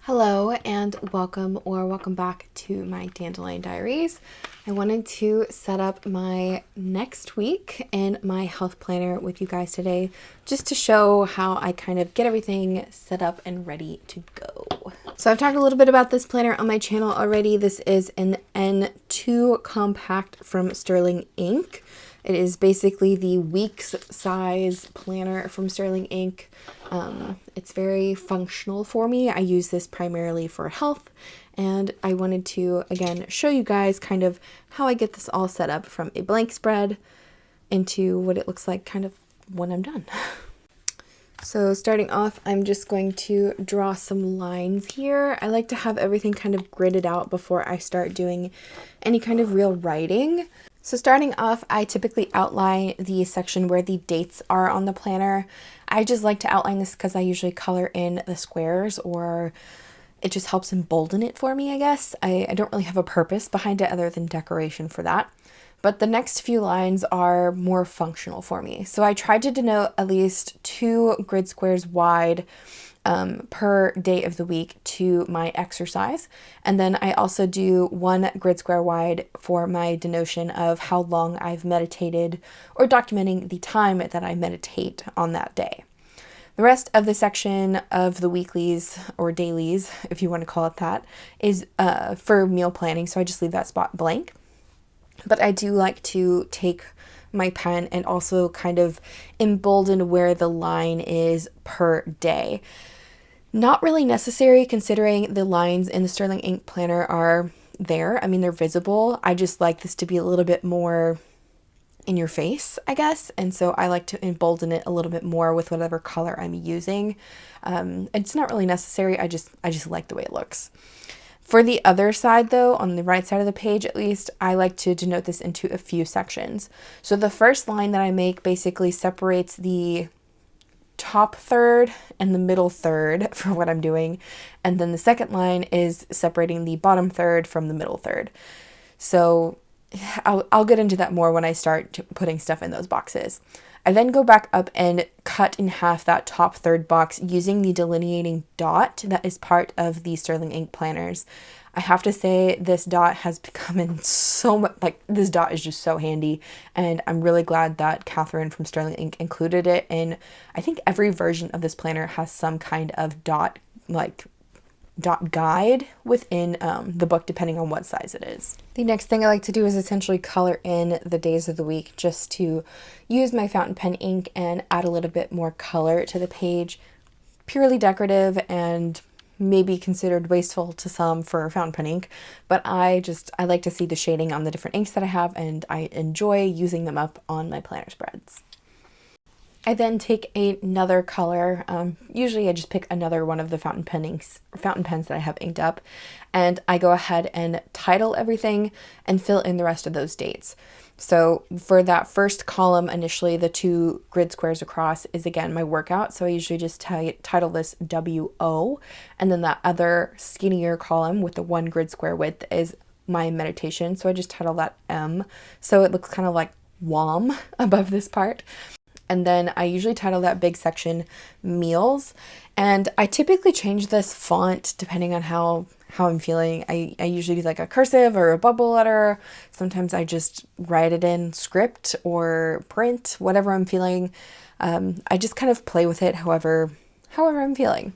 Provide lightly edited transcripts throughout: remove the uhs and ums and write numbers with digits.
Hello and welcome back to my Dandelion Diaries. I wanted to set up my next week in my health planner with you guys today, just to show how I kind of get everything set up and ready to go. So I've talked a little bit about this planner on my channel already. This is an N2 compact from Sterling Ink. It is basically the weeks size planner from Sterling Ink. It's very functional for me. I use this primarily for health, and I wanted to, again, show you guys kind of how I get this all set up from a blank spread into what it looks like kind of when I'm done. So starting off, I'm just going to draw some lines here. I like to have everything kind of gridded out before I start doing any kind of real writing. So starting off, I typically outline the section where the dates are on the planner. I just like to outline this because I usually color in the squares, or it just helps embolden it for me, I guess. I don't really have a purpose behind it other than decoration for that. But the next few lines are more functional for me. So I tried to denote at least 2 grid squares wide per day of the week to my exercise. And then I also do 1 grid square wide for my denotion of how long I've meditated, or documenting the time that I meditate on that day. The rest of the section of the weeklies, or dailies, if you want to call it that, is for meal planning. So I just leave that spot blank. But I do like to take my pen and also kind of embolden where the line is per day. Not really necessary considering the lines in the Sterling Ink planner are there. I mean, they're visible. I just like this to be a little bit more in your face, I guess. And so I like to embolden it a little bit more with whatever color I'm using. It's not really necessary. I just like the way it looks. For the other side though, on the right side of the page at least, I like to denote this into a few sections. So the first line that I make basically separates the top third and the middle third for what I'm doing. And then the second line is separating the bottom third from the middle third. So I'll get into that more when I start putting stuff in those boxes. I then go back up and cut in half that top third box using the delineating dot that is part of the Sterling Ink planners. I have to say this dot has become in so much, like this dot is just so handy, and I'm really glad that Catherine from Sterling Ink included it in, I think every version of this planner has some kind of dot guide within the book, depending on what size it is. The next thing I like to do is essentially color in the days of the week, just to use my fountain pen ink and add a little bit more color to the page. Purely decorative and maybe considered wasteful to some for fountain pen ink, but I like to see the shading on the different inks that I have, and I enjoy using them up on my planner spreads. I then take another color, usually I just pick another one of the fountain pens that I have inked up, and I go ahead and title everything and fill in the rest of those dates. So for that first column, initially the 2 grid squares across is again my workout, so I usually just title this WO, and then that other skinnier column with the 1 grid square width is my meditation, so I just title that M, so it looks kind of like WOM above this part. And then I usually title that big section meals, and I typically change this font depending on how I'm feeling. I usually do like a cursive or a bubble letter. Sometimes I just write it in script or print, whatever I'm feeling. I just kind of play with it however I'm feeling.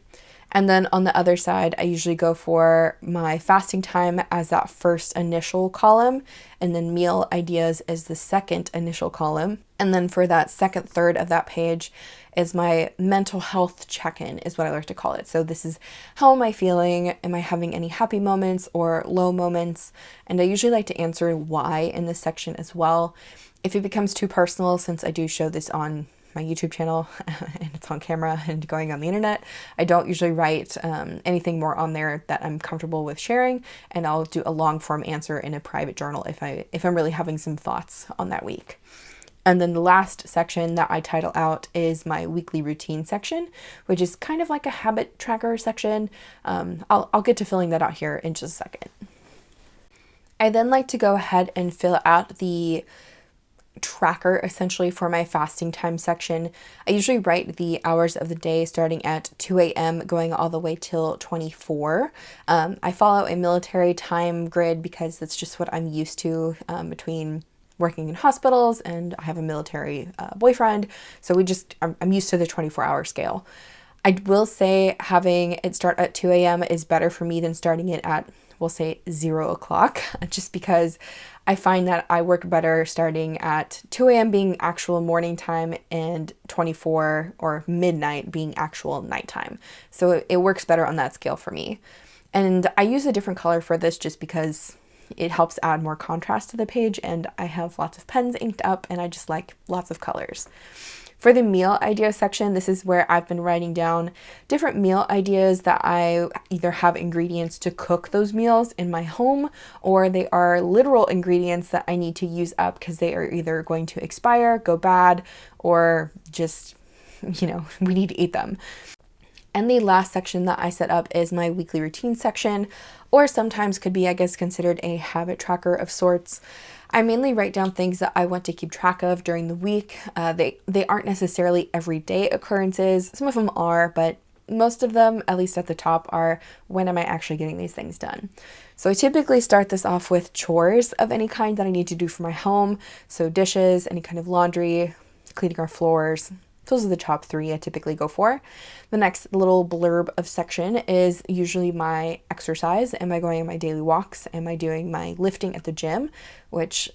And then on the other side, I usually go for my fasting time as that first initial column, and then meal ideas as the second initial column. And then for that second third of that page is my mental health check-in, is what I like to call it. So this is, how am I feeling? Am I having any happy moments or low moments? And I usually like to answer why in this section as well. If it becomes too personal, since I do show this on my YouTube channel and it's on camera and going on the internet, I don't usually write anything more on there that I'm comfortable with sharing, and I'll do a long form answer in a private journal if I'm really having some thoughts on that week. And then the last section that I title out is my weekly routine section, which is kind of like a habit tracker section. I'll get to filling that out here in just a second. I then like to go ahead and fill out the tracker essentially for my fasting time section. I usually write the hours of the day starting at 2 a.m. going all the way till 24. I follow a military time grid because that's just what I'm used to between working in hospitals, and I have a military boyfriend, so I'm used to the 24-hour scale. I will say having it start at 2 a.m. is better for me than starting it at, we'll say, 0 o'clock, just because I find that I work better starting at 2 a.m. being actual morning time and 24 or midnight being actual nighttime. So it works better on that scale for me. And I use a different color for this just because it helps add more contrast to the page, and I have lots of pens inked up and I just like lots of colors. For the meal idea section, this is where I've been writing down different meal ideas that I either have ingredients to cook those meals in my home, or they are literal ingredients that I need to use up because they are either going to expire, go bad, or just, we need to eat them. And the last section that I set up is my weekly routine section, or sometimes could be, I guess, considered a habit tracker of sorts. I mainly write down things that I want to keep track of during the week. They aren't necessarily everyday occurrences. Some of them are, but most of them, at least at the top, are when am I actually getting these things done. So I typically start this off with chores of any kind that I need to do for my home. So dishes, any kind of laundry, cleaning our floors. Those are the top 3 I typically go for. The next little blurb of section is usually my exercise. Am I going on my daily walks? Am I doing my lifting at the gym? Which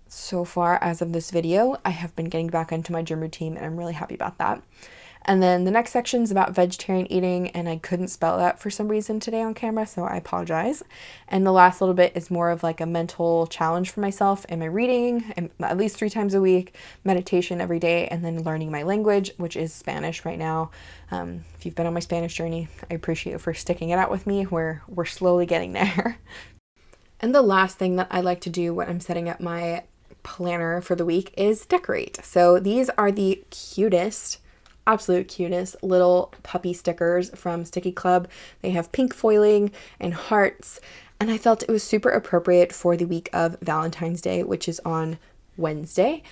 so far as of this video, I have been getting back into my gym routine and I'm really happy about that. And then the next section is about vegetarian eating, and I couldn't spell that for some reason today on camera, so I apologize. And the last little bit is more of like a mental challenge for myself. Am I reading at least 3 times a week, meditation every day, and then learning my language, which is Spanish right now. If you've been on my Spanish journey, I appreciate you for sticking it out with me. We're slowly getting there. And the last thing that I like to do when I'm setting up my planner for the week is decorate. So these are the absolute cutest little puppy stickers from Sticky Club. They have pink foiling and hearts, and I felt it was super appropriate for the week of Valentine's Day, which is on Wednesday.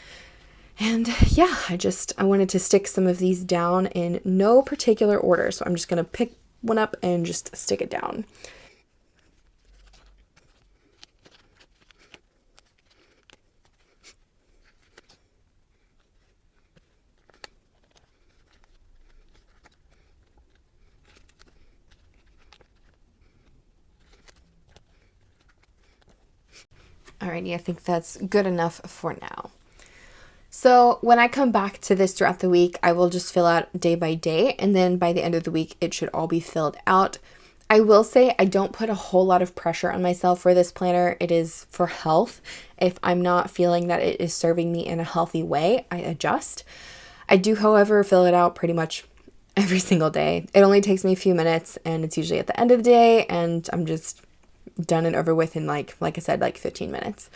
And yeah, I wanted to stick some of these down in no particular order, so I'm just gonna pick one up and just stick it down. Alrighty, I think that's good enough for now. So when I come back to this throughout the week, I will just fill out day by day, and then by the end of the week, it should all be filled out. I will say I don't put a whole lot of pressure on myself for this planner. It is for health. If I'm not feeling that it is serving me in a healthy way, I adjust. I do, however, fill it out pretty much every single day. It only takes me a few minutes, and it's usually at the end of the day, and I'm just done and over with in like I said, like 15 minutes.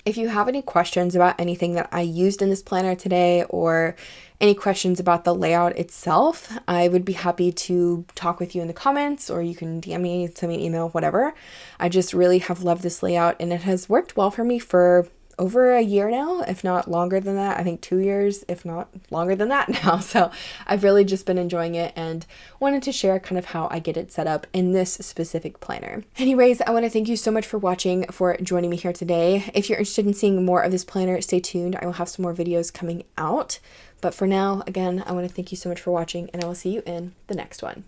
If you have any questions about anything that I used in this planner today, or any questions about the layout itself, I would be happy to talk with you in the comments, or you can DM me, send me an email, whatever. I just really have loved this layout, and it has worked well for me for over a year now, if not longer than that. I think 2 years, if not longer than that now. So I've really just been enjoying it and wanted to share kind of how I get it set up in this specific planner. Anyways, I want to thank you so much for watching, for joining me here today. If you're interested in seeing more of this planner, stay tuned. I will have some more videos coming out. But for now, again, I want to thank you so much for watching, and I will see you in the next one.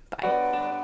Bye.